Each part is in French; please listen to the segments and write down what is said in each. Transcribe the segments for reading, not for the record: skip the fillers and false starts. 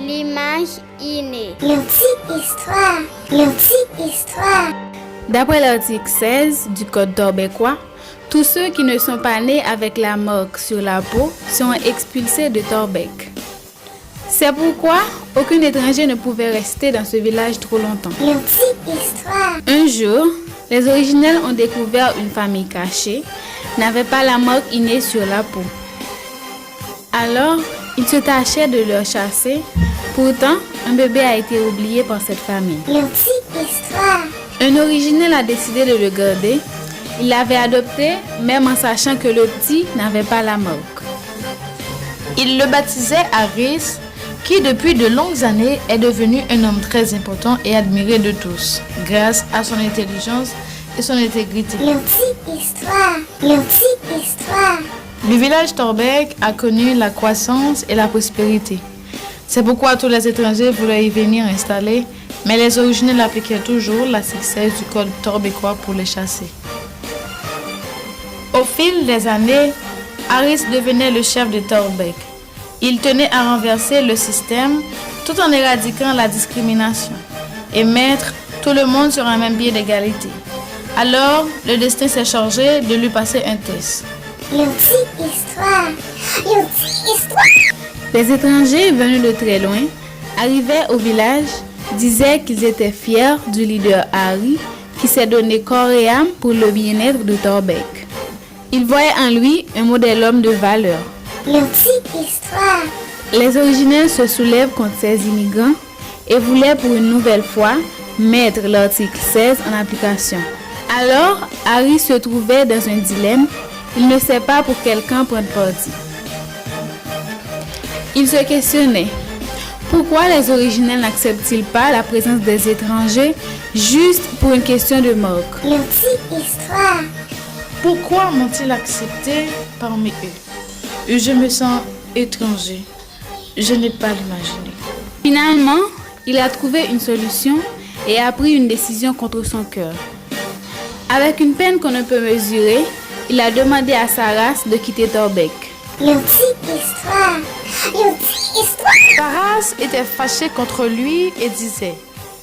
L'image innée. L'anti-histoire. D'après l'article 16 du Code torbécois, tous ceux qui ne sont pas nés avec la marque sur la peau sont expulsés de Torbec. C'est pourquoi aucun étranger ne pouvait rester dans ce village trop longtemps. L'anti-histoire. Un jour, les originels ont découvert une famille cachée, n'avait pas la marque innée sur la peau. Alors, ils se tâchaient de leur chasser. Pourtant, un bébé a été oublié par cette famille. L'anti-histoire. Un originel a décidé de le garder. Il l'avait adopté, même en sachant que le petit n'avait pas la marque. Il le baptisait Harris, qui depuis de longues années est devenu un homme très important et admiré de tous, grâce à son intelligence et son intégrité. L'anti-histoire. Le village Torbec a connu la croissance et la prospérité. C'est pourquoi tous les étrangers voulaient y venir installer, mais les originels appliquaient toujours l'article 16 du Code torbécois pour les chasser. Au fil des années, Harris devenait le chef de Torbec. Il tenait à renverser le système tout en éradiquant la discrimination et mettre tout le monde sur un même pied d'égalité. Alors, le destin s'est chargé de lui passer un test. L'anti-histoire. Les étrangers venus de très loin arrivaient au village, disaient qu'ils étaient fiers du leader Harry qui s'est donné corps et âme pour le bien-être de Torbec. Ils voyaient en lui un modèle homme de valeur. L'anti-histoire. Les originels se soulèvent contre ces immigrants et voulaient pour une nouvelle fois mettre l'article 16 en application. Alors, Harry se trouvait dans un dilemme. Il ne sait pas pour quel camp prendre parti. Il se questionnait. Pourquoi les originels n'acceptent-ils pas la présence des étrangers juste pour une question de marque? L'anti-histoire. Pourquoi m'ont-ils accepté parmi eux? Je me sens étranger. Je n'ai pas l'imaginer. Finalement, il a trouvé une solution et a pris une décision contre son cœur. Avec une peine qu'on ne peut mesurer, il a demandé à sa race de quitter Torbec. L'anti-histoire. Ta race était fâchée contre lui et disait: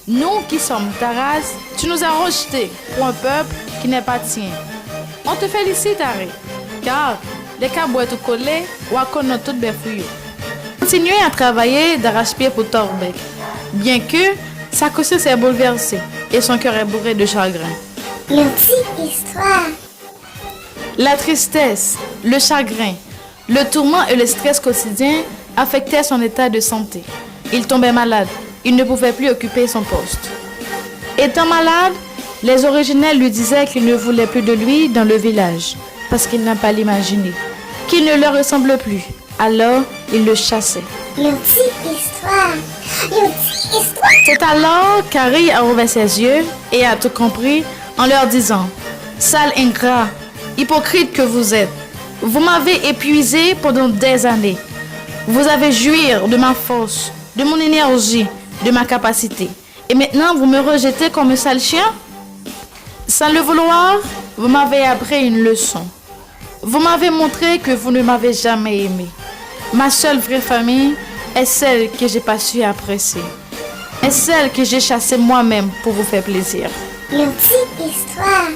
nous qui sommes ta race, tu nous as rejetés pour un peuple qui n'est pas tien. On te félicite, Harry, car les cabouets tout collés ou à connaître tout befouillé. Continuez à travailler d'arrache-pied pour Torbec, bien que sa conscience est bouleversée et son cœur est bourré de chagrin. L'anti-histoire. La tristesse, le chagrin, le tourment et le stress quotidien affectaient son état de santé. Il tombait malade, il ne pouvait plus occuper son poste. Étant malade, les originels lui disaient qu'ils ne voulaient plus de lui dans le village, parce qu'il n'a pas l'imaginer, qu'il ne leur ressemble plus. Alors, ils le chassaient. L'anti-histoire. C'est alors qu'Harry a ouvert ses yeux et a tout compris en leur disant: sale ingrat, hypocrite que vous êtes, vous m'avez épuisé pendant des années. Vous avez jouir de ma force, de mon énergie, de ma capacité. Et maintenant, vous me rejetez comme un sale chien? Sans le vouloir, vous m'avez appris une leçon. Vous m'avez montré que vous ne m'avez jamais aimé. Ma seule vraie famille est celle que j'ai pas su apprécier. Est celle que j'ai chassée moi-même pour vous faire plaisir. L'anti-histoire.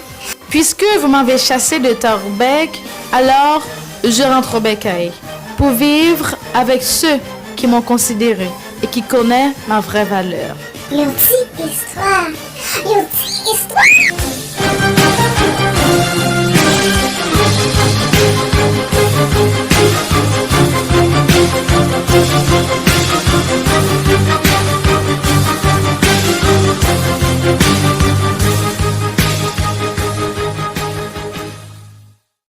Puisque vous m'avez chassé de Torbec, alors je rentre au Bécaye pour vivre avec ceux qui m'ont considéré et qui connaissent ma vraie valeur. L'anti-histoire.